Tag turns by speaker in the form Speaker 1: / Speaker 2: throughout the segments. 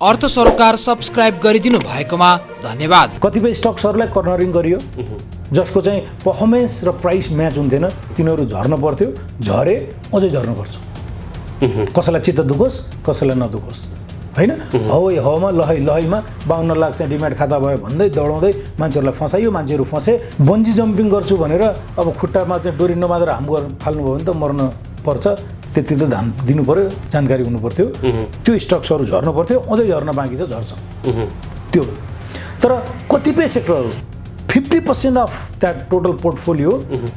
Speaker 1: अर्थ सरोकार सब्स्क्राइब गरिदिनु भएकोमा धन्यवाद।
Speaker 2: कतिपय स्टक्सहरूलाई कर्नरिङ गरियो जसको चाहिँ पर्फर्मेन्स र प्राइस म्याच हुन्थेन, तिनीहरू झर्न पर्थ्यो, झरे अझै झर्न पर्छ। कसैलाई चित्त दुखोस् कसैलाई नदुखोस् होइन। हावामा लहैमा 52 लाख चाहिँ डिम्याट खाता भयो भन्दै दौडाउँदै मान्छेहरूलाई फसाइयो, मान्छेहरू फसे। बन्जी जम्पिङ गर्छु भनेर अब खुट्टामा चाहिँ डोरी नमादेर हाम फाल्नुभयो भने त मर्न पर्छ, त्यति त ध्यान दिनु पर्यो, जानकारी हुनु पर्थ्यो। त्यो स्टक्सहरू झर्नु पर्थ्यो, अझै झर्न बाँकी छ, झर्छ त्यो। तर कतिपय सेक्टरहरू 50% अफ द्याट टोटल पोर्टफोलियो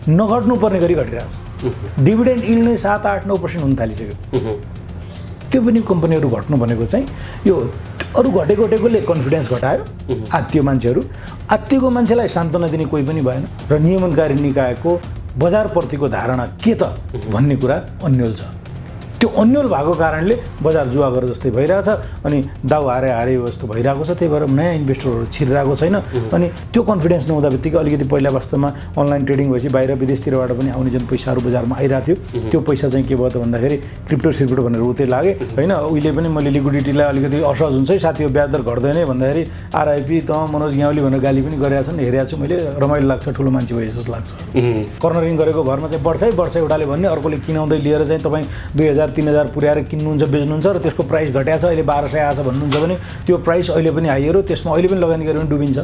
Speaker 2: नघट्नुपर्ने गरी घटिरहेको छ। डिभिडेन्ड इल्ड नै 7, 8, 9% हुन थालिसक्यो। त्यो पनि कम्पनीहरू घट्नु भनेको चाहिँ यो अरू घटेकोले कन्फिडेन्स घटायो, आत्तियो मान्छेहरू। आत्तिएको मान्छेलाई सान्त्वना दिने कोही पनि भएन र नियमनकारी निकायको बजारप्रतिको धारणा के त भन्ने कुरा अन्यल छ। त्यो अन्यल भएको कारणले बजार जुवा गरेर जस्तै भइरहेछ अनि दाउ हारे जस्तो भइरहेको छ। त्यही भएर नयाँ इन्भेस्टरहरू छिरिरहेको छैन। अनि त्यो कन्फिडेन्स नहुँदा बित्तिकै अलिकति पहिला वास्तवमा अनलाइन ट्रेडिङ भएपछि बाहिर विदेशतिरबाट पनि आउने जुन पैसाहरू बजारमा आइरहेको थियो त्यो पैसा चाहिँ के भयो त भन्दाखेरि क्रिप्टो भनेर उतै लागे होइन। उहिले पनि मैले लिक्विडिटीलाई अलिकति असहज हुन्छ है साथी, ब्याज दर घट्दैन है भन्दाखेरि आरआइपी त मनोज ग्याउली भनेर गाली पनि गरेका छन्, हेरेको छु मैले, रमाइलो लाग्छ, ठुलो मान्छे भए जस्तो लाग्छ। कर्नरिङ गरेको भरमा चाहिँ बढ्छ एउटाले भन्ने, अर्कोले किनाउँदै लिएर चाहिँ तपाईँ 2000-3000 पुर्याएर किन्नुहुन्छ बेच्नुहुन्छ र त्यसको प्राइस घट्या छ, अहिले 1200 आएछ भन्नुहुन्छ भने त्यो प्राइस अहिले पनि हाई हो, त्यसमा अहिले पनि लगानी गऱ्यो भने डुबिन्छ,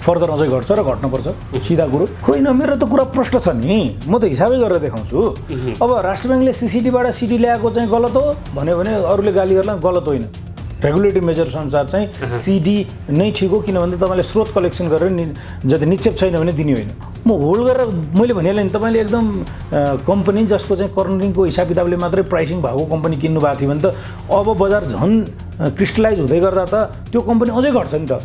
Speaker 2: फर्दर अझै घट्छ र घट्नुपर्छ, सिधा कुरो होइन। मेरो त कुरा प्रष्ट छ नि, म त हिसाबै गरेर देखाउँछु। अब राष्ट्र ब्याङ्कले सिसिटीबाट सिटी ल्याएको चाहिँ गलत हो भन्यो भने अरूले गाली गर्ला, गलत होइन। रेगुलेटरी मेजर्स अनुसार चाहिँ सिडी नै ठिक हो, किनभने तपाईँले स्रोत कलेक्सन गरेर जति निक्षेप छैन भने दिने होइन। म होल्ड गरेर मैले भनिहालेँ नि, तपाईँले एकदम कम्पनी जसको चाहिँ कर्नरिङको हिसाब किताबले मात्रै प्राइसिङ भएको कम्पनी किन्नु भएको थियो भने त अब बजार झन् क्रिस्टलाइज हुँदै गर्दा त त्यो कम्पनी अझै घट्छ नि त।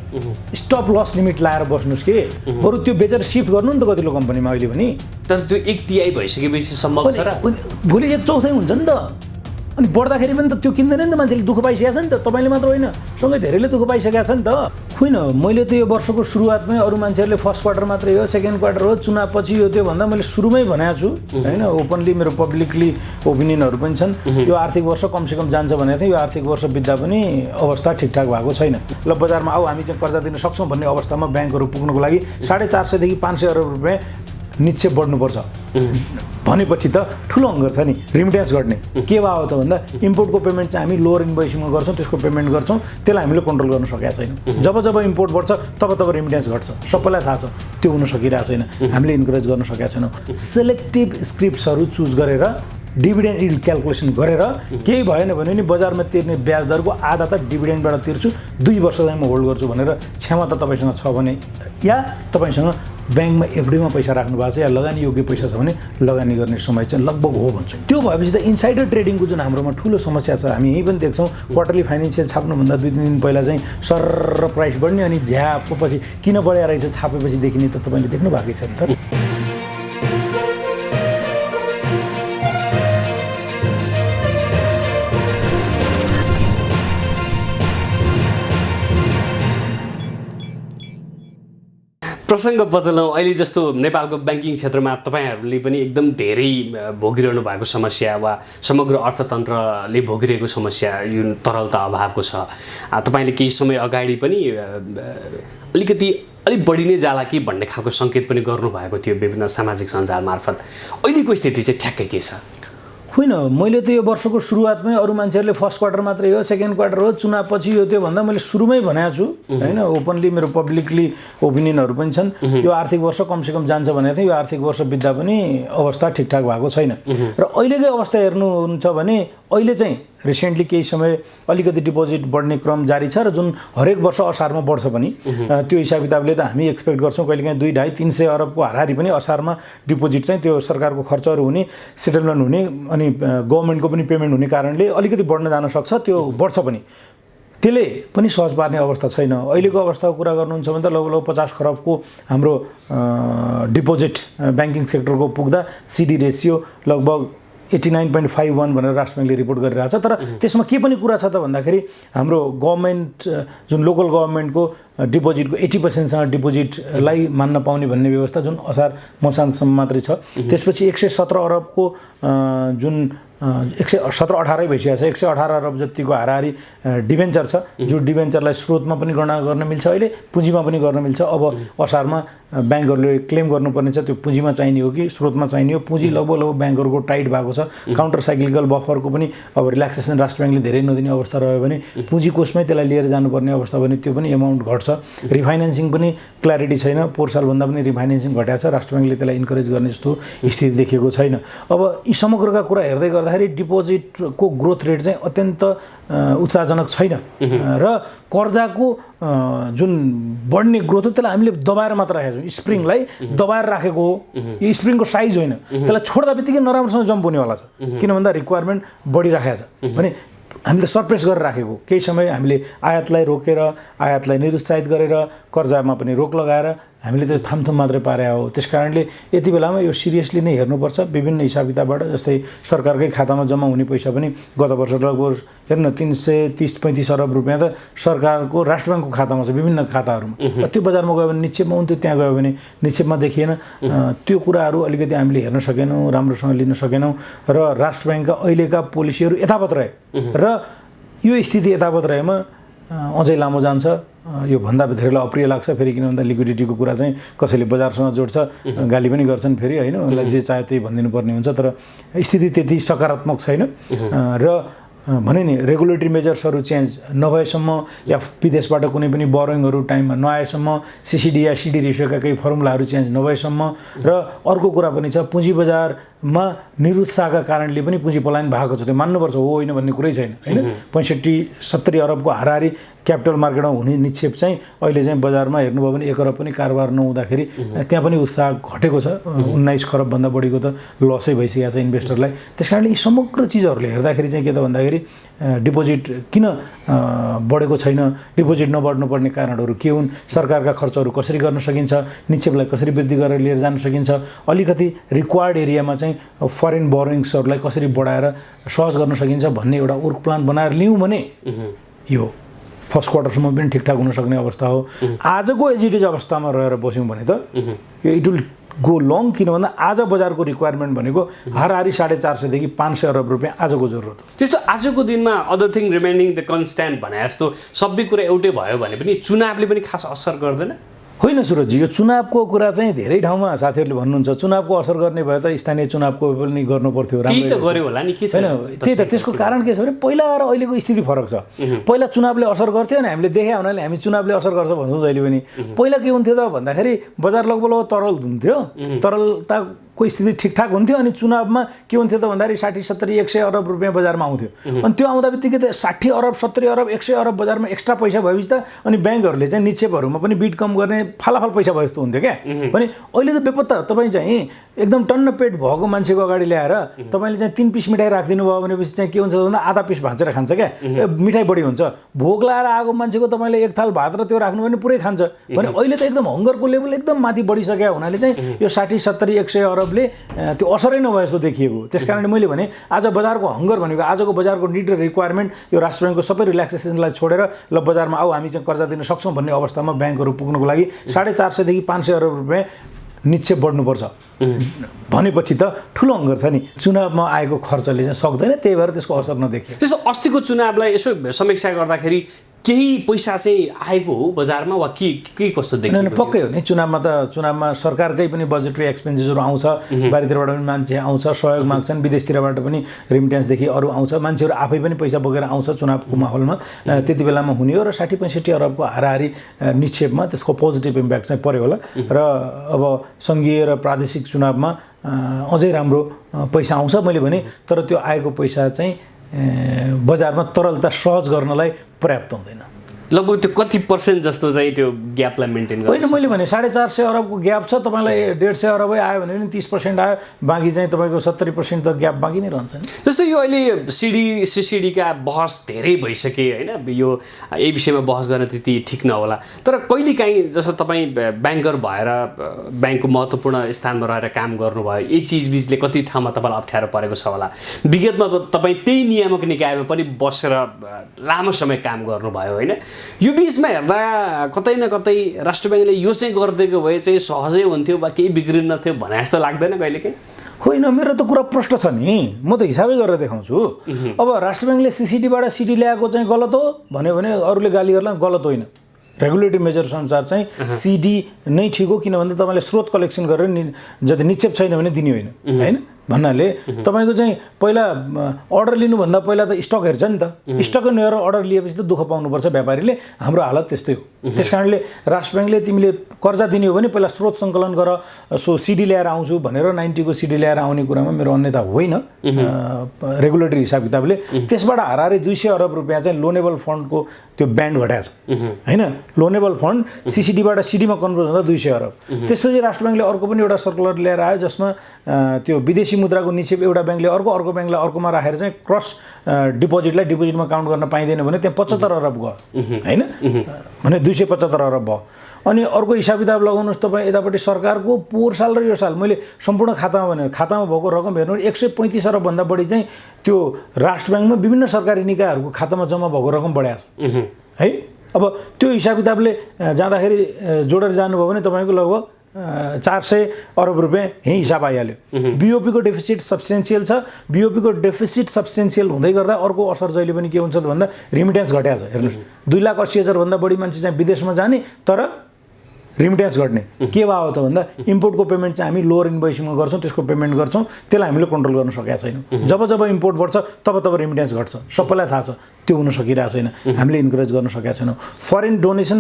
Speaker 2: स्टप लस लिमिट लाएर बस्नुहोस् कि बरु त्यो बेचेर सिफ्ट गर्नु नि त कतिलो कम्पनीमा अहिले पनि।
Speaker 3: तर त्यो 1/3 भइसकेपछि सम्भव छ र
Speaker 2: भोलि 1/4 हुन्छ नि त। अनि बढ्दाखेरि पनि त त्यो किन्दैन नि त, मान्छेले दुःख पाइसकेको छ नि त, तपाईँले मात्र होइन सँगै धेरैले दुःख पाइसकेको छ नि त। होइन मैले त यो वर्षको सुरुवातमै अरू मान्छेहरूले फर्स्ट क्वार्टर मात्रै हो, सेकेन्ड क्वार्टर हो, चुनाव पछि हो, त्यो भन्दा मैले सुरुमै भनेको छु होइन। ओपनली मेरो पब्लिकली ओपिनियनहरू पनि छन्। यो आर्थिक वर्ष कमसेकम जान्छ भनेको थिएँ, यो आर्थिक वर्ष बित्दा पनि अवस्था ठिकठाक भएको छैन। ल बजारमा आऊ हामी चाहिँ कर्जा दिन सक्छौँ भन्ने अवस्थामा ब्याङ्कहरू पुग्नुको लागि 450 देखि 500 अरब रुपियाँ निक्षेप बढ्नुपर्छ भनेपछि त ठुलो अङ्क छ नि। रिमिट्यान्स गर्ने के भयो त भन्दा इम्पोर्टको पेमेन्ट चाहिँ हामी लोवर इन्भोइसिङमा गर्छौँ, त्यसको पेमेन्ट गर्छौँ, त्यसलाई हामीले कन्ट्रोल गर्न सकेका छैनौँ। जब इम्पोर्ट बढ्छ तब रिमिट्यान्स घट्छ, सबैलाई थाहा छ त्यो हुन सकिरहेको छैन। हामीले इन्करेज गर्न सकेका छैनौँ। सेलेक्टिभ स्क्रिप्ट्सहरू चुज गरेर डिभिडेन्ड इल्ड क्यालकुलेसन गरेर केही भएन भने नि बजारमा तिर्ने ब्याज दरको आधा त डिभिडेन्डबाट तिर्छु, 2 वर्ष चाहिँ म होल्ड गर्छु भनेर क्षमता तपाईँसँग छ भने, या तपाईँसँग ब्याङ्कमा एफडीमा पैसा राख्नु भएको छ या लगानी योग्य पैसा छ भने लगानी गर्ने समय चाहिँ लगभग हो भन्छु। त्यो भएपछि त इन्साइडर ट्रेडिङको जुन हाम्रोमा ठुलो समस्या छ, हामी यहीँ पनि देख्छौँ। क्वार्टरली फाइनेन्सियल छाप्नुभन्दा 2-3 दिन पहिला चाहिँ सर प्राइस बढ्ने अनि झ्याप पछि किन बढ्या रहेछ छापेपछि देखिने त तपाईँले देख्नु भएकै छ नि त।
Speaker 3: प्रसङ्ग बदलौँ। अहिले जस्तो नेपालको ब्याङ्किङ क्षेत्रमा तपाईँहरूले पनि एकदम धेरै भोगिरहनु भएको समस्या वा समग्र अर्थतन्त्रले भोगिरहेको समस्या यो तरलता अभावको छ। तपाईँले केही समय अगाडि पनि अलिक बढी नै जाला कि भन्ने खालको सङ्केत पनि गर्नुभएको थियो विभिन्न सामाजिक सञ्जाल मार्फत। अहिलेको स्थिति चाहिँ ठ्याक्कै के छ?
Speaker 2: होइन मैले त यो वर्षको सुरुवातमै अरू मान्छेहरूले फर्स्ट क्वार्टर मात्रै हो, सेकेन्ड क्वार्टर हो, चुनाव पछि हो, त्यो भन्दा मैले सुरुमै भनेको छु होइन। ओपनली मेरो पब्लिकली ओपिनियनहरू पनि छन्। यो आर्थिक वर्ष कमसेकम जान्छ भनेको थिएँ, यो आर्थिक वर्ष बित्दा पनि अवस्था ठिकठाक भएको छैन। र अहिलेकै अवस्था हेर्नुहुन्छ भने अहिले चाहिँ रिसेन्टली केही समय अलिकति डिपोजिट बढ्ने क्रम जारी छ र जुन हरेक वर्ष असारमा बढ्छ पनि त्यो हिसाब किताबले त हामी एक्सपेक्ट गर्छौँ कहिलेकाहीँ 2-2.5-300 अरबको हाराहारी पनि असारमा डिपोजिट चाहिँ त्यो सरकारको खर्चहरू हुने, सेटलमेन्ट हुने अनि गभर्मेन्टको पनि पेमेन्ट हुने कारणले अलिकति बढ्न जान सक्छ, त्यो बढ्छ पनि। त्यसले पनि सहज पार्ने अवस्था छैन। अहिलेको अवस्थाको कुरा गर्नुहुन्छ भने त लगभग 50 खरबको हाम्रो डिपोजिट ब्याङ्किङ सेक्टरको पुग्दा सिडी रेसियो लगभग 89.51 भनेर राष्ट्र ब्याङ्कले रिपोर्ट गरिरहेको छ। तर त्यसमा के पनि कुरा छ त भन्दाखेरि हाम्रो गभर्मेन्ट जुन लोकल गभर्मेन्टको डिपोजिटको 80%सँग डिपोजिटलाई मान्न पाउने भन्ने व्यवस्था जुन असार मसान्तसम्म मात्रै छ। त्यसपछि 117 अरबको जुन 117-18 भइसकेको छ, 118 अरब जतिको हाराहारी डिभेन्चर छ, जो डिभेन्चरलाई स्रोतमा पनि गणना गर्न मिल्छ, अहिले पुँजीमा पनि गर्न मिल्छ। अब असारमा ब्याङ्कहरूले क्लेम गर्नुपर्ने छ त्यो पुँजीमा चाहिने हो कि स्रोतमा चाहिने हो। पुँजी लगभग ब्याङ्कहरूको टाइट भएको छ। काउन्टर साइक्लिकल बफरको पनि अब रिल्याक्सेसन राष्ट्र ब्याङ्कले धेरै नदिने अवस्था रह्यो भने पुँजी कोषमै त्यसलाई लिएर जानुपर्ने अवस्था भने त्यो पनि एमाउन्ट घट्छ। रिफाइनेन्सिङ पनि क्ल्यारिटी छैन, पोहोर सालभन्दा पनि रिफाइनेन्सिङ घटाएको छ, राष्ट्र ब्याङ्कले त्यसलाई इन्करेज गर्ने जस्तो स्थिति देखिएको छैन। अब यी समग्रका कुरा हेर्दै गर्दाखेरि डिपोजिटको ग्रोथ रेट चाहिँ अत्यन्त उत्साहजनक छैन र कर्जाको जुन बढ्ने ग्रोथ हो त्यसलाई हामीले दबाएर मात्र राखेको छौँ, स्प्रिङलाई दबाएर राखेको हो। यो स्प्रिङको साइज होइन, त्यसलाई छोड्दा बित्तिकै नराम्रोसँग जम्प हुनेवाला छ, किन भन्दा रिक्वायरमेन्ट बढिराखेको छ भने हामीले सरप्रेस गरेर राखेको। केही समय हामीले आयातलाई रोकेर, आयातलाई निरुत्साहित गरेर, कर्जामा पनि रोक लगाएर हामीले त्यो थामथुम मात्रै पारे हो। त्यस कारणले यति बेलामा यो सिरियसली नै हेर्नुपर्छ विभिन्न हिसाब किताबबाट। जस्तै सरकारकै खातामा जम्मा हुने पैसा पनि गत वर्ष लगभग हेर्नु 330-35 अरब रुपियाँ त सरकारको राष्ट्र ब्याङ्कको खातामा छ, विभिन्न खाताहरूमा। त्यो बजारमा गयो भने निक्षेपमा हुन्थ्यो, त्यहाँ गयो भने निक्षेपमा देखिएन। त्यो कुराहरू अलिकति हामीले हेर्न सकेनौँ, राम्रोसँग लिन सकेनौँ र राष्ट्र ब्याङ्कका अहिलेका पोलिसीहरू यथावत रहे र यो स्थिति यथावत रहेमा अझै लामो जान्छ। यो भन्दा धेरैलाई अप्रिय लाग्छ फेरि, किन भन्दा लिक्विडिटीको कुरा चाहिँ कसैले बजारसँग जोड्छ, गाली पनि गर्छन् फेरि होइन, उनलाई जे चाहे त्यही भनिदिनु पर्ने हुन्छ। तर स्थिति त्यति सकारात्मक छैन र भने नि रेगुलेटरी मेजर्सहरू चेन्ज नभएसम्म या विदेशबाट कुनै पनि बोरोइङहरू टाइममा नआएसम्म, सिसिडी या सिडी रेसियोका केही फर्मुलाहरू चेन्ज नभएसम्म र अर्को कुरा पनि छ पुँजी बजारमा निरुत्साहका कारणले पनि पुँजी पलायन भएको छ। त्यो मान्नुपर्छ, हो होइन भन्ने कुरै छैन होइन। 65-70 अरबको हाराहारी क्यापिटल मार्केटमा हुने निक्षेप चाहिँ अहिले चाहिँ बजारमा हेर्नुभयो भने 1 अरब पनि कारोबार नहुँदाखेरि त्यहाँ पनि उत्साह घटेको छ। 19 खरबभन्दा बढीको त लसै भइसकेको छ इन्भेस्टरलाई। त्यस कारणले यी समग्र चिजहरूले हेर्दाखेरि चाहिँ के त भन्दाखेरि डिपोजिट किन बढेको छैन, डिपोजिट नबढ्नुपर्ने कारणहरू के हुन्, सरकारका खर्चहरू कसरी गर्न सकिन्छ, निक्षेपलाई कसरी वृद्धि गरेर लिएर जान सकिन्छ, अलिकति रिक्वायर्ड एरियामा चाहिँ फरेन बोरोइङ्सहरूलाई कसरी बढाएर सहज गर्न सकिन्छ भन्ने एउटा वर्क प्लान बनाएर लियौँ भने यो फर्स्ट क्वार्टरसम्म पनि ठिकठाक हुन सक्ने अवस्था हो। आजको एजिटेज अवस्थामा रहेर बस्यौँ भने त यो इट विल गो लङ, किन भन्दा आज बजारको रिक्वायरमेन्ट भनेको हाराहारी 450 देखि 500 अरब रुपियाँ आजको जरुरत हो।
Speaker 3: त्यस्तो आजको दिनमा other thing remaining the constant भने जस्तो सबै कुरा एउटै भयो भने पनि चुनावले पनि खास असर गर्दैन
Speaker 2: होइन सुरजी। यो चुनावको कुरा चाहिँ धेरै ठाउँमा साथीहरूले भन्नुहुन्छ चुनावको असर गर्ने भए त स्थानीय चुनावको पनि गर्नु पर्थ्यो,
Speaker 3: केही त गर्यो होला नि, के छैन
Speaker 2: त्यही त। त्यसको कारण के छ भने पहिला र अहिलेको स्थिति फरक छ। पहिला चुनावले असर गर्थ्यो अनि हामीले देखे हुनाले हामी चुनावले असर गर्छ भन्छौँ जहिले पनि। पहिला के हुन्थ्यो त भन्दाखेरि बजार लगभग तरल हुन्थ्यो, तरलताको स्थिति ठिकठाक हुन्थ्यो अनि चुनावमा के हुन्थ्यो त भन्दाखेरि 60-70-100 अरब रुपियाँ बजारमा आउँथ्यो। अनि त्यो आउँदा बित्तिकै त 60 अरब 70 अरब 100 अरब बजारमा एक्स्ट्रा पैसा भएपछि त अनि ब्याङ्कहरूले चाहिँ निक्षेपहरूमा पनि बिड कम गर्ने फालाफल पैसा भए जस्तो हुन्थ्यो क्या। भने अहिले त बेपत्ता तपाईँ चाहिँ एकदम टन्न पेट भएको मान्छेको अगाडि ल्याएर तपाईँले चाहिँ 3 पिस मिठाई राखिदिनु भयो भनेपछि चाहिँ के हुन्छ भन्दा आधा पिस भाँचेर खान्छ क्या, मिठाई बढी हुन्छ। भोक लाएर आएको मान्छेको तपाईँले एक थाल भात र त्यो राख्नु भने पुरै खान्छ। भने अहिले त एकदम हङ्गरको लेभल एकदम माथि बढिसक्यो हुनाले चाहिँ यो 60-70-100 अरबले त्यो असरै नभए जस्तो देखिएको। त्यस कारणले मैले भने आज बजारको हङ्गर भनेको आजको बजारको निड र रिक्वायरमेन्ट यो राष्ट्र ब्याङ्कको सबै रिल्याक्सेसनलाई छोडेर ल बजारमा आऊ हामी चाहिँ कर्जा दिन सक्छौँ भन्ने अवस्थामा ब्याङ्कहरू पुग्नको लागि 450 देखि 500 अरब रुपियाँ निक्षेप बढ्नुपर्छ भनेपछि त ठुलो हङ्गर छ नि। चुनावमा आएको खर्चले चाहिँ सक्दैन, त्यही भएर त्यसको असर नदेखियो।
Speaker 3: त्यसो अस्तिको चुनावलाई यसो समीक्षा गर्दाखेरि केही पैसा चाहिँ आएको हो बजारमा वा के कस्तो देखियो?
Speaker 2: पक्कै हो नि। चुनावमा सरकारकै पनि बजेटरी एक्सपेन्सेसहरू आउँछ, बाहिरतिरबाट पनि मान्छे आउँछ, सहयोग माग्छन्, विदेशतिरबाट पनि रेमिट्यान्सदेखि अरू आउँछ, मान्छेहरू आफै पनि पैसा बोकेर आउँछ चुनावको माहौलमा। त्यति बेलामा हुने हो र 60-65 अरबको हाराहारी निक्षेपमा त्यसको पोजिटिभ इम्प्याक्ट चाहिँ पर्यो होला र अब सङ्घीय र प्रादेशिक चुनावमा अझै राम्रो पैसा आउँछ मैले भने। तर त्यो आएको पैसा चाहिँ बजारमा तरलता सहज गर्नलाई पर्याप्त हुँदैन।
Speaker 3: लगभग त्यो कति % जस्तो चाहिँ त्यो ग्यापलाई मेन्टेन गर्छ?
Speaker 2: होइन मैले भने 450 अरबको ग्याप छ, तपाईँलाई 150 अरबै आयो भने पनि 30% आयो, बाँकी चाहिँ तपाईँको 70% त ग्याप बाँकी नै रहन्छ नि।
Speaker 3: जस्तो यो अहिले सिसिडीका बहस धेरै भइसके होइन, यो यही विषयमा बहस गर्न त्यति ठिक नहोला। तर कहिलेकाहीँ जस्तो तपाईँ ब्याङ्कर भएर ब्याङ्कको महत्त्वपूर्ण स्थानमा रहेर काम गर्नुभयो, यही चिजबिजले कति ठाउँमा तपाईँलाई अप्ठ्यारो परेको छ होला। विगतमा तपाईँ त्यही नियामक निकायमा पनि बसेर लामो समय काम गर्नुभयो होइन, यो बिचमा हेर्दा कतै न कतै राष्ट्र ब्याङ्कले यो चाहिँ गरिदिएको भए चाहिँ सहजै हुन्थ्यो वा केही बिग्रिन्न थियो भने जस्तो लाग्दैन कहिलेकाहीँ?
Speaker 2: होइन, मेरो त कुरा प्रश्न छ नि, म त हिसाबै गरेर देखाउँछु। अब राष्ट्र ब्याङ्कले सिसिडीबाट सिडी ल्याएको चाहिँ गलत हो भन्यो भने अरूले गाली गर्ला, गलत होइन। रेगुलेटरी मेजर्स अनुसार चाहिँ सिडी नै ठिक हो, किन भन्दा तपाईँले स्रोत कलेक्सन गरेर जति निक्षेप छैन भने दिने होइन, होइन भन्नाले तपाईँको चाहिँ पहिला अर्डर लिनुभन्दा पहिला त स्टक हेर्छ नि त। स्टक नहेरेर अर्डर लिएपछि त दुःख पाउनुपर्छ व्यापारीले। हाम्रो हालत त्यस्तै हो। त्यस कारणले राष्ट्र ब्याङ्कले तिमीले कर्जा दिने हो भने पहिला स्रोत सङ्कलन गर, सो सिडी ल्याएर आउँछु भनेर 90 को सिडी ल्याएर आउने कुरामा मेरो अन्यता होइन। रेगुलेटरी हिसाब किताबले त्यसबाट हाराहारी 200 अरब रुपियाँ चाहिँ लोनेबल फन्डको त्यो ब्यान्ड घटाएको छ, होइन। लोनेबल फन्ड सिसिडीबाट सिडीमा कन्भर्ट हुँदा 200 अरब। त्यसपछि राष्ट्र ब्याङ्कले अर्को पनि एउटा सर्कुलर ल्याएर आयो जसमा त्यो विदेशी मुद्राको निक्षेप एउटा ब्याङ्कले अर्को ब्याङ्कलाई अर्कोमा राखेर चाहिँ क्रस डिपोजिटलाई डिपोजिटमा काउन्ट गर्न पाइँदैन भने त्यहाँ 75 अरब गयो, होइन भने 275 अरब भयो। अनि अर्को हिसाब किताब लगाउनुहोस् तपाईँ यतापट्टि सरकारको पोहोर साल र यो साल मैले सम्पूर्ण खातामा भनेर खातामा भएको रकम हेर्नु 135 अरबभन्दा बढी चाहिँ त्यो राष्ट्र ब्याङ्कमा विभिन्न सरकारी निकायहरूको खातामा जम्मा भएको रकम बढाएको छ, है। अब त्यो हिसाब किताबले जाँदाखेरि जोडेर जानुभयो भने तपाईँको लगभग 400 अरब रुपियाँ यही हिसाब आइहाल्यो। बिओपीको डेफिसिट सब्सटेन्सियल छ। बिओपीको डेफिसिट सब्सटेन्सियल हुँदै गर्दा अर्को असर जहिले पनि के हुन्छ त भन्दा रिमिटेन्स घट्या छ। हेर्नुहोस् 2,80,000 भन्दा बढी मान्छे चाहिँ विदेशमा जाने तर रिमिटेन्स घट्ने के भयो त भन्दा इम्पोर्टको पेमेन्ट चाहिँ हामी लोअर इन्भोइसिङमा गर्छौँ, त्यसको पेमेन्ट गर्छौँ, त्यसलाई हामीले कन्ट्रोल गर्न सकेका छैनौँ। जब जब इम्पोर्ट बढ्छ तब रिमिटेन्स घट्छ, सबैलाई थाहा छ। त्यो हुन सकिरहेको छैन, हामीले इन्करेज गर्न सकेका छैनौँ। फरेन डोनेसन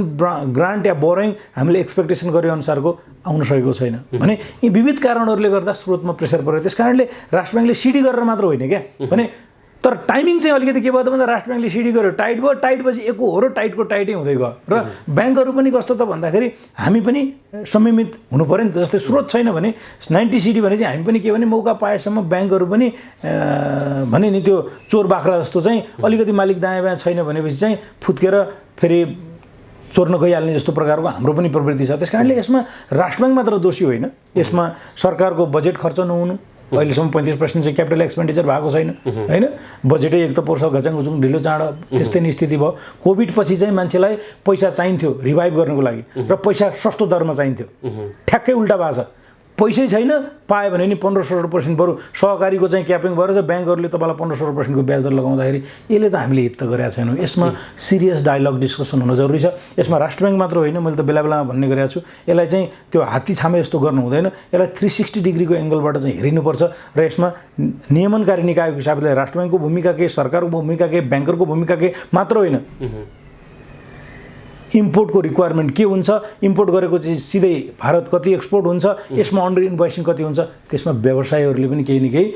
Speaker 2: ग्रान्ट या बोरोइङ हामीले एक्सपेक्टेसन गरे अनुसारको आउन सकेको छैन भने यी विविध कारणहरूले गर्दा स्रोतमा प्रेसर पऱ्यो। त्यस कारणले राष्ट्र ब्याङ्कले सिडी गरेर मात्र होइन क्या भने, तर टाइमिङ चाहिँ अलिकति के भयो त भन्दा राष्ट्र ब्याङ्कले सिडी गर्यो, टाइट भयो, टाइटपछि एको हो र टाइटको टाइटै हुँदै गयो। र ब्याङ्कहरू पनि कस्तो त भन्दाखेरि हामी पनि संयमित हुनु पऱ्यो नि त। जस्तै स्रोत छैन भने 90 सिडी भने चाहिँ हामी पनि के भने मौका पाएसम्म ब्याङ्कहरू पनि भने नि त्यो चोर बाख्रा जस्तो चाहिँ अलिकति मालिक दायाँ बायाँ छैन भनेपछि चाहिँ फुत्केर फेरि चोर्न गइहाल्ने जस्तो प्रकारको हाम्रो पनि प्रवृत्ति छ। त्यस कारणले यसमा राष्ट्र ब्याङ्क मात्र दोषी होइन, यसमा सरकारको बजेट खर्च नहुनु, अहिलेसम्म 35% चाहिँ क्यापिटल एक्सपेन्डिचर भएको छैन, होइन। बजेटै एक त पोर्छ घचाङघुचुङ ढिलो चाँडो त्यस्तै नि स्थिति भयो। कोभिड पछि चाहिँ मान्छेलाई पैसा चाहिन्थ्यो रिभाइभ गर्नको लागि र पैसा सस्तो दरमा चाहिन्थ्यो, ठ्याक्कै उल्टा भएको छ। पैसै छैन, पायो भने नि 15-16% बरु सहकारीको चाहिँ क्यापिङ भएर चाहिँ ब्याङ्कहरूले तपाईँलाई 15-16% को ब्याज दर लगाउँदाखेरि यसले त हामीले हित त गरेका छैनौँ। यसमा सिरियस डायलग डिस्कसन हुन जरुरी छ। यसमा राष्ट्र ब्याङ्क मात्र होइन, मैले त बेला बेलामा भन्ने गरेको छु, यसलाई चाहिँ त्यो हात्ती छामे जस्तो गर्नु हुँदैन, यसलाई 360 डिग्रीको एङ्गलबाट चाहिँ हेरिनुपर्छ। र यसमा नियमनकारी निकायको हिसाबले राष्ट्र ब्याङ्कको भूमिका के, सरकारको भूमिका के, ब्याङ्करको भूमिका के मात्र होइन, इम्पोर्टको रिक्वायरमेन्ट के हुन्छ, इम्पोर्ट गरेको चाहिँ सिधै भारत कति एक्सपोर्ट हुन्छ, यसमा अन्डर इन्भोइसिङ कति हुन्छ, त्यसमा व्यवसायीहरूले पनि केही न केही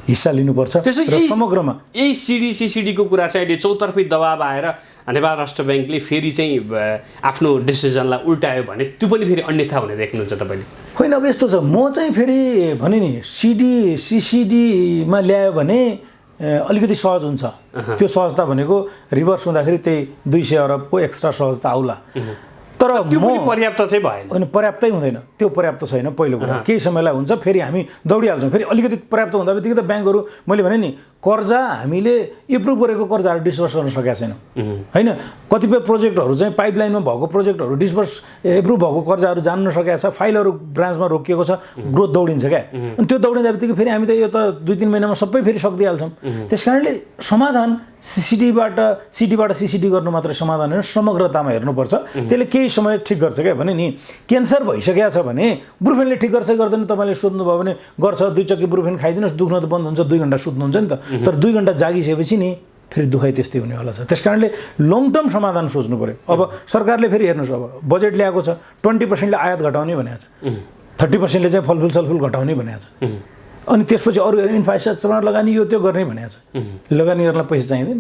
Speaker 2: हिस्सा लिनुपर्छ।
Speaker 3: त्यसो
Speaker 2: र समग्रमा
Speaker 3: यही सिडीको कुरा चाहिँ अहिले चौतर्फी दबाब आएर नेपाल राष्ट्र ब्याङ्कले फेरि चाहिँ आफ्नो डिसिजनलाई उल्टायो भने त्यो पनि फेरि अन्यथा हुने देख्नुहुन्छ तपाईँले?
Speaker 2: होइन, अब यस्तो छ, म चाहिँ फेरि भने नि सिसिडीमा ल्यायो भने अलिकति सहज हुन्छ। त्यो सहजता भनेको रिभर्स हुँदाखेरि त्यही 200 अरबको एक्स्ट्रा सहजता आउला। तर
Speaker 3: त्यो पनि पर्याप्त चाहिँ भएन।
Speaker 2: होइन, पर्याप्तै हुँदैन, त्यो पर्याप्त छैन। पहिलो कुरा केही समयलाई हुन्छ, फेरि हामी दौडिहाल्छौँ। फेरि अलिकति पर्याप्त हुँदा बित्तिकै त ब्याङ्कहरू मैले भने नि कर्जा हामीले एप्रुभ गरेको कर्जाहरू डिस्बर्स गर्न सकेका छैनौँ, होइन। कतिपय प्रोजेक्टहरू चाहिँ पाइपलाइनमा भएको प्रोजेक्टहरू डिस्बर्स एप्रुभ भएको कर्जाहरू जान्न सकेका छ, फाइलहरू ब्रान्चमा रोकिएको छ, ग्रोथ दौडिन्छ क्या। अनि त्यो दौडिँदा बित्तिकै फेरि हामी त यो त 2-3 महिनामा सबै फेरि सकिदिइहाल्छौँ। त्यस कारणले समाधान सिडीबाट सिसिडी गर्नु मात्रै समाधान होइन, समग्रतामा हेर्नुपर्छ। त्यसले केही समय ठिक गर्छ क्या भने नि क्यान्सर भइसकेको छ भने ब्रुफेनले ठिक गर्छ गर्दैन तपाईँले सोध्नुभयो भने गर्छ, 2 चक्की ब्रुफेन खाइदिनुहोस्, दुख्न त बन्द हुन्छ, 2 घन्टा सुत्नुहुन्छ नि त। तर 2 घन्टा जागिसकेपछि नि फेरि दुखाइ त्यस्तै हुनेवाला छ। त्यस कारणले लङ टर्म समाधान सोच्नु पऱ्यो। अब सरकारले फेरि हेर्नुहोस्, अब बजेट ल्याएको छ, 20%ले आयात घटाउने भनेको छ, 30%ले चाहिँ फलफुल सलफुल घटाउने भनेको छ, अनि त्यसपछि अरू इन्फ्रास्ट्रक्चरमा लगानी यो त्यो गर्ने भनेको छ। लगानी गर्नलाई पैसा चाहिँदैन,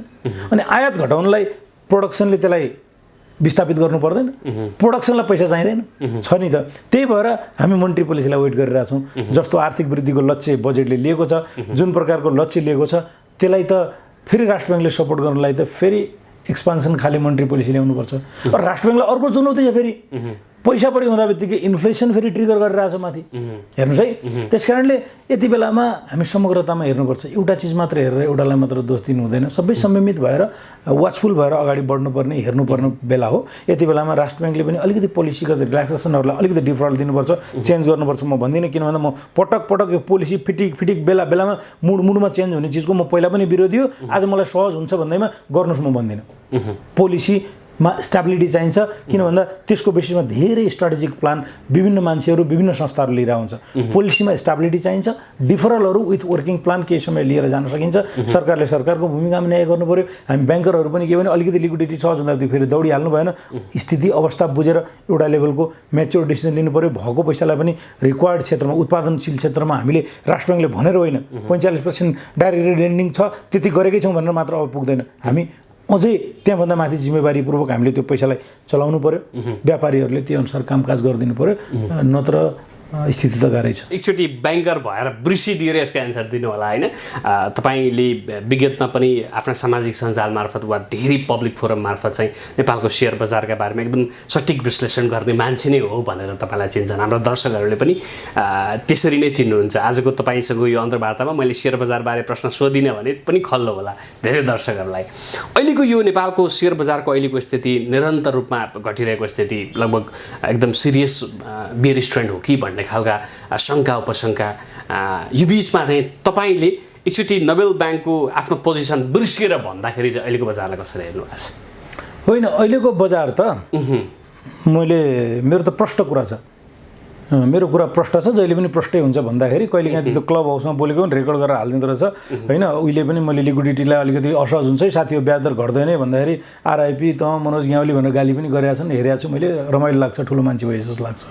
Speaker 2: अनि आयात घटाउनलाई प्रोडक्सनले त्यसलाई विस्थापित गर्नु पर्दैन, प्रोडक्सनलाई पैसा चाहिँदैन छ नि त। त्यही भएर हामी मोनेटरी पोलिसीलाई वेट गरिरहेछौँ। जस्तो आर्थिक वृद्धिको लक्ष्य बजेटले लिएको छ, जुन प्रकारको लक्ष्य लिएको छ, त्यसलाई त फेरि राष्ट्र ब्याङ्कले सपोर्ट गर्नलाई त फेरि एक्सपान्सन खाले मोनेटरी पोलिसी ल्याउनुपर्छ। र राष्ट्र ब्याङ्कलाई अर्को चुनौती छ फेरि पैसा बढी हुँदा बित्तिकै इन्फ्लेसन फेरि ट्रिगर गरिरहेछ माथि हेर्नुहोस् है। त्यस कारणले यति बेलामा हामी समग्रतामा हेर्नुपर्छ। एउटा चिज मात्र हेरेर एउटालाई मात्र दोष दिनु हुँदैन। सबै संयमित भएर वाचफुल भएर अगाडि बढ्नुपर्ने हेर्नुपर्ने बेला हो। यति बेलामा राष्ट्र ब्याङ्कले पनि अलिकति पोलिसीगत रिल्याक्सेसनहरूलाई अलिकति डिफल्ट दिनुपर्छ, चेन्ज गर्नुपर्छ। म भन्दिनँ, किन भन्दा म पटक यो पोलिसी फिटिक बेलामा मुडमा चेन्ज हुने चिजको म पहिला पनि विरोधी हो। आज मलाई सहज हुन्छ भन्दैमा गर्नुहोस् म भन्दिनँ। पोलिसीमा स्टेबिलिटी चाहिन्छ, किन भन्दा त्यसको बेसिसमा धेरै स्ट्राटेजिक प्लान विभिन्न मान्छेहरू विभिन्न संस्थाहरू लिएर आउँछ। पोलिसीमा स्टेबिलिटी चाहिन्छ, डिफरलहरू विथ वर्किङ प्लान केही समय लिएर जान सकिन्छ। सरकारले सरकारको भूमिकामा न्याय गर्नु पर्यो। हामी ब्याङ्करहरू पनि के भने अलिकति लिक्विडिटी सहज हुँदा त्यो फेरि दौडिहाल्नु भएन। स्थिति अवस्था बुझेर एउटा लेभलको म्याच्योर डिसिजन लिनु पर्यो। भएको पैसालाई पनि रिक्वायर्ड क्षेत्रमा उत्पादनशील क्षेत्रमा हामीले राष्ट्र ब्याङ्कले भनेर होइन 45% डाइरेक्ट लेन्डिङ छ त्यति गरेकै छौँ भनेर मात्र अब पुग्दैन। हामी अझै त्यहाँभन्दा माथि जिम्मेवारीपूर्वक हामीले त्यो पैसालाई चलाउनु पर्यो। व्यापारीहरूले त्यो अनुसार कामकाज गरिदिनु पर्यो, नत्र स्थिति त गाह्रै छ।
Speaker 3: एकचोटि ब्याङ्कर भएर बिर्सिदिएर यसको एन्सर दिनु होला होइन। तपाईँले विगतमा पनि आफ्ना सामाजिक सञ्जाल मार्फत वा धेरै पब्लिक फोरम मार्फत चाहिँ नेपालको सेयर बजारका बारेमा एकदम सटिक विश्लेषण गर्ने मान्छे नै हो भनेर तपाईँलाई चिन्छन्। हाम्रो दर्शकहरूले पनि त्यसरी नै चिन्नुहुन्छ। आजको तपाईँसँग यो अन्तर्वार्तामा मैले सेयर बजारबारे प्रश्न सोधिनँ भने पनि खल्लो होला धेरै दर्शकहरूलाई। अहिलेको यो नेपालको सेयर बजारको अहिलेको स्थिति निरन्तर रूपमा घटिरहेको स्थिति लगभग एकदम सिरियस बियरिश ट्रेन्ड हो कि भन्ने खालका शङ्का उपशङ्का यो बिचमा चाहिँ तपाईँले एकचोटि नोबेल ब्याङ्कको आफ्नो पोजिसन बिर्सिएर भन्दाखेरि चाहिँ अहिलेको बजारलाई कसरी हेर्नु भएको छ?
Speaker 2: होइन, अहिलेको बजार त मेरो त प्रष्ट कुरा छ। मेरो कुरा प्रष्ट छ, जहिले पनि प्रष्टै हुन्छ भन्दाखेरि कहिलेकाहीँ त्यो क्लब हाउसमा बोलेको पनि रेकर्ड गरेर हालिदिँदो रहेछ होइन। उहिले पनि मैले लिक्विडिटीलाई अलिकति असहज हुन्छ है साथी, ब्याज दर घट्दैन है भन्दाखेरि आरआइपी त मनोज ग्यावली भनेर गाली पनि गरेका छन्। हेरेको छु मैले, रमाइलो लाग्छ, ठुलो मान्छे भए जस्तो लाग्छ।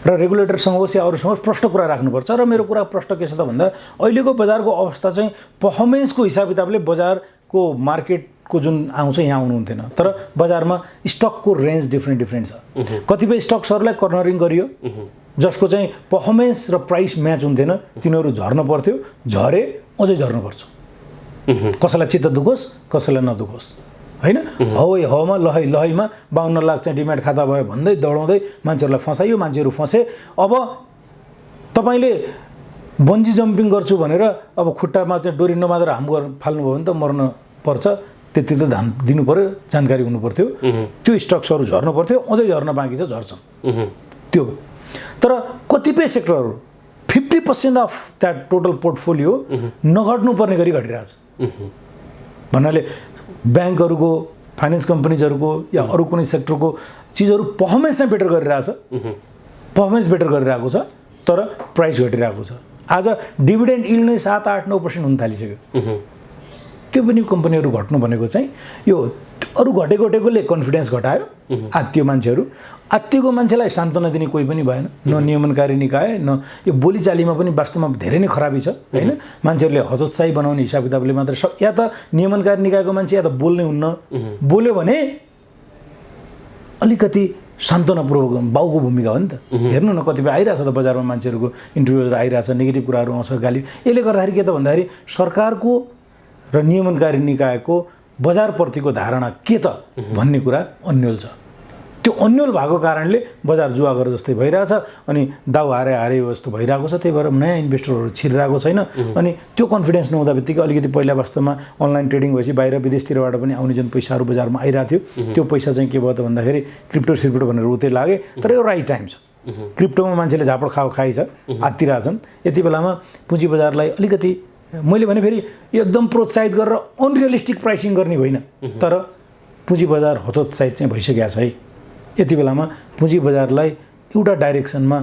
Speaker 2: र रेगुलेटरसँग होस् या अरूसँग प्रष्ट कुरा राख्नुपर्छ। र मेरो कुरा प्रष्ट के छ त भन्दा अहिलेको बजारको अवस्था चाहिँ पर्फर्मेन्सको हिसाब किताबले बजारको मार्केटको जुन आउँछ यहाँ आउनुहुन्थेन। तर बजारमा स्टकको रेन्ज डिफ्रेन्ट छ। कतिपय स्टक्सहरूलाई कर्नरिङ गरियो जसको चाहिँ पर्फर्मेन्स र प्राइस म्याच हुन्थेन, तिनीहरू झर्न पर्थ्यो, झरे अझै झर्न पर्छ। कसैलाई चित्त दुखोस् कसैलाई नदुखोस् होइन। हावामा लहैमा 52 लाख चाहिँ डिम्याट खाता भयो भन्दै दौडाउँदै मान्छेहरूलाई फसाइयो, मान्छेहरू फसे। अब तपाईँले बन्जी जम्पिङ गर्छु भनेर अब खुट्टामा चाहिँ डोरी नमादेर हाम फाल्नुभयो भने त मर्न पर्छ। त्यति त ध्यान दिनु पर्यो, जानकारी हुनु पर्थ्यो। त्यो स्टक्सहरू झर्नु पर्थ्यो, अझै झर्न बाँकी छ, झर्छन् त्यो। तर कतिपय सेक्टरहरू 50% अफ द्याट टोटल पोर्टफोलियो नघट्नुपर्ने गरी घटिरहेछ भन्नाले ब्याङ्कहरूको, फाइनेन्स कम्पनीजहरूको या अरू कुनै सेक्टरको चिजहरू पर्फर्मेन्स चाहिँ बेटर गरिरहेछ, पर्फर्मेन्स बेटर गरिरहेको छ, तर प्राइस घटिरहेको छ। आज डिभिडेन्ड इल्ड नै 7-8-9% हुन थालिसक्यो। त्यो पनि कम्पनीहरू घट्नु भनेको चाहिँ यो अरू घटेकोले कन्फिडेन्स घटायो। आत्तियो मान्छेहरू, आत्तिएको मान्छेलाई सान्त्वना दिने कोही पनि भएन, न नियमनकारी निकाय न यो बोलीचालीमा पनि वास्तवमा धेरै नै खराबी छ होइन। मान्छेहरूले हतोत्साही बनाउने हिसाब किताबले मात्र या त नियमनकारी निकायको मान्छे या त बोल्नै हुन्न, बोल्यो भने अलिकति सान्त्वनापूर्वक बाउको भूमिका हो नि त। हेर्नु न कतिपय आइरहेछ त बजारमा मान्छेहरूको इन्टरभ्यूहरू आइरहेछ, नेगेटिभ कुराहरू आउँछ, गाली। यसले गर्दाखेरि के त भन्दाखेरि सरकारको र नियमनकारी निकायको बजारप्रतिको धारणा के त भन्ने कुरा अन्यल छ। त्यो अन्यल भएको कारणले बजार जुवा गरेर जस्तै भइरहेछ अनि दाउ हारे जस्तो भइरहेको छ। त्यही भएर नयाँ इन्भेस्टरहरू छिरिरहेको छैन। अनि त्यो कन्फिडेन्स नहुँदा बित्तिकै अलिकति पहिला वास्तवमा अनलाइन ट्रेडिङ भएपछि बाहिर विदेशतिरबाट पनि आउने जुन पैसाहरू बजारमा आइरहेको थियो त्यो पैसा चाहिँ के भयो त भन्दाखेरि क्रिप्टो भनेर उतै लागे। तर यो राइट टाइम छ। क्रिप्टोमा मान्छेले झापड खाइछ, आत्तिरहेछन्। यति बेलामा पुँजी बजारलाई अलिकति मैले भने फेरि एकदम प्रोत्साहित गरेर अनरियलिस्टिक प्राइसिङ गर्ने होइन, तर पुँजी बजार हतोत्साहित चाहिँ भइसकेको छ है। यति बेलामा पुँजी बजारलाई एउटा डाइरेक्सनमा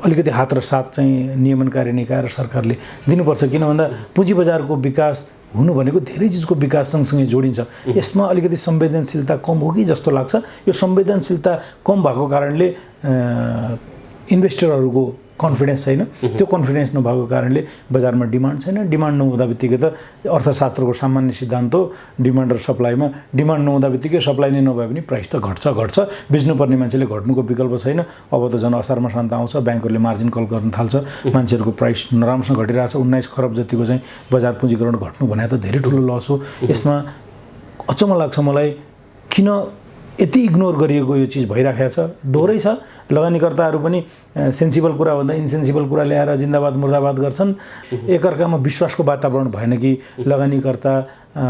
Speaker 2: अलिकति हात र साथ चाहिँ नियमनकारी निकाय र सरकारले दिनुपर्छ। किन भन्दा पुँजी बजारको विकास हुनु भनेको धेरै चिजको विकास सँगसँगै जोडिन्छ। यसमा अलिकति संवेदनशीलता कम हो कि जस्तो लाग्छ। यो संवेदनशीलता कम भएको कारणले इन्भेस्टरहरूको कन्फिडेन्स छैन। त्यो कन्फिडेन्स नभएको कारणले बजारमा डिमान्ड छैन। डिमान्ड नहुँदा बित्तिकै त अर्थशास्त्रको सामान्य सिद्धान्त हो, डिमान्ड र सप्लाईमा डिमान्ड नहुँदा बित्तिकै सप्लाई नै नभए पनि प्राइस त घट्छ। बेच्नुपर्ने मान्छेले घट्नुको विकल्प छैन। अब त झन् असारमा शान्त आउँछ, ब्याङ्कहरूले मार्जिन कल गर्न थाल्छ, मान्छेहरूको प्राइस नराम्रोसँग घटिरहेछ। 19 खरब जतिको चाहिँ बजार पुँजीकरण घट्नु भने त धेरै ठुलो लस हो। यसमा अचम्म लाग्छ मलाई, किन यति इग्नोर गरिएको यो चिज भइराखेको छ। दोहोरै छ, लगानीकर्ताहरू पनि सेन्सिबल कुरा भन्दा इन्सेन्सिबल कुरा ल्याएर जिन्दाबाद मुर्दाबाद गर्छन्। एकअर्कामा विश्वासको वातावरण भएन कि लगानीकर्ता,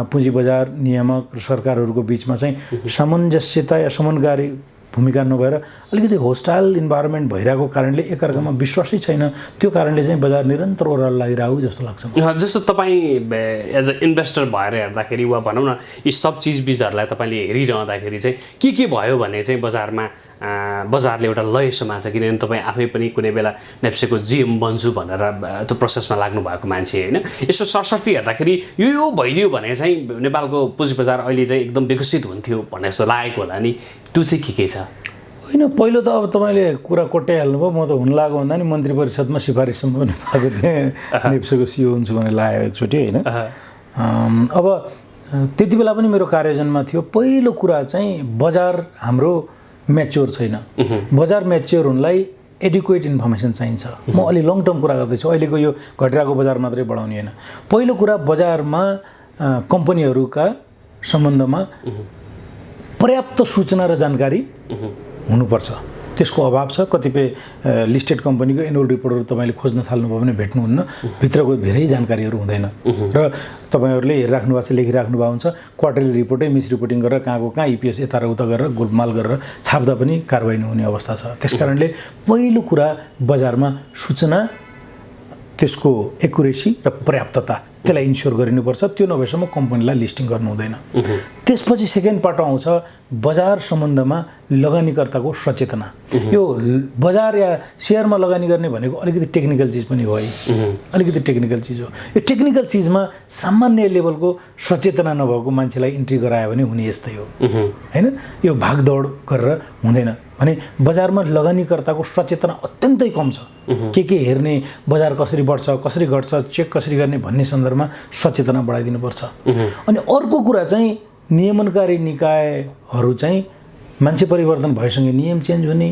Speaker 2: पुँजी बजार, नियामक र सरकारहरूको बिचमा चाहिँ सामञ्जस्यता या समन्वयकारी भूमिका नभएर अलिकति होस्टाइल इन्भाइरोमेन्ट भइरहेको कारणले एकअर्कामा विश्वासै छैन। त्यो कारणले चाहिँ बजार निरन्तर ओह्रालो लागिरहेको जस्तो लाग्छ।
Speaker 3: जस्तो तपाईँ एज अ इन्भेस्टर भएर हेर्दाखेरि वा भनौँ न यी सब चिजबिजहरूलाई तपाईँले हेरिरहँदाखेरि चाहिँ के भयो भने चाहिँ बजारले एउटा लय समाछ। किनभने तपाईँ आफै पनि कुनै बेला नेप्सेको जिएम बन्छु भनेर त्यो प्रोसेसमा लाग्नु भएको मान्छे होइन। यसो सरसर्ती हेर्दाखेरि यो भइदियो भने चाहिँ नेपालको पुँजी बजार अहिले चाहिँ एकदम विकसित हुन्थ्यो भन्ने जस्तो लागेको होला नि, त्यो चाहिँ के छ?
Speaker 2: होइन, पहिलो त अब तपाईँले कुरा कोट्याइहाल्नुभयो। म त हुन लाग्यो भन्दा नि मन्त्री परिषदमा सिफारिससम्म पनि पाएको थिएँ, नेप्सेको सिओ हुन्छु भनेर लाग्यो एकचोटि होइन। अब त्यति बेला पनि मेरो कार्ययोजनमा थियो। पहिलो कुरा चाहिँ बजार हाम्रो म्याच्योर छैन। बजार म्याच्योर हुनलाई एडुक्वेट इन्फर्मेसन चाहिन्छ। म अलि लङ टर्म कुरा गर्दैछु, अहिलेको यो घटिरहेको बजार मात्रै बढाउने होइन। पहिलो कुरा बजारमा कम्पनीहरूका सम्बन्धमा पर्याप्त सूचना र जानकारी हुनुपर्छ। त्यसको अभाव छ। कतिपय लिस्टेड कम्पनीको एनुअल रिपोर्टहरू तपाईँले खोज्न थाल्नुभयो भने भेट्नुहुन्न, भित्रको धेरै जानकारीहरू हुँदैन। र तपाईँहरूले हेरिराख्नु भएको छ, लेखिराख्नु भएको हुन्छ, क्वार्टरली रिपोर्टै मिस रिपोर्टिङ गरेर कहाँ इपिएस यता र उता गरेर गोलमाल गरेर छाप्दा पनि कारबाही नहुने अवस्था छ। त्यस कारणले पहिलो कुरा बजारमा सूचना, त्यसको एकुरेसी र पर्याप्तता त्यसलाई इन्स्योर गरिनुपर्छ। त्यो नभएसम्म कम्पनीलाई लिस्टिङ गर्नु हुँदैन। त्यसपछि सेकेन्ड पार्ट आउँछ बजार सम्बन्धमा लगानीकर्ताको सचेतना। यो बजार या सेयरमा लगानी गर्ने भनेको अलिकति टेक्निकल चिज पनि हो है, अलिकति टेक्निकल चिज हो। यो टेक्निकल चिजमा सामान्य लेभलको सचेतना नभएको मान्छेलाई इन्ट्री गरायो भने हुने यस्तै हो होइन। यो भागदौड गरेर हुँदैन भने बजारमा लगानीकर्ताको सचेतना अत्यन्तै कम छ। के हेर्ने, बजार कसरी बढ्छ, कसरी घट्छ, चेक कसरी गर्ने भन्ने सन्दर्भमा सचेतना बढाइदिनुपर्छ। अनि अर्को कुरा चाहिँ नियमनकारी निकायहरू चाहिँ मान्छे परिवर्तन भएसँगै नियम चेन्ज हुने,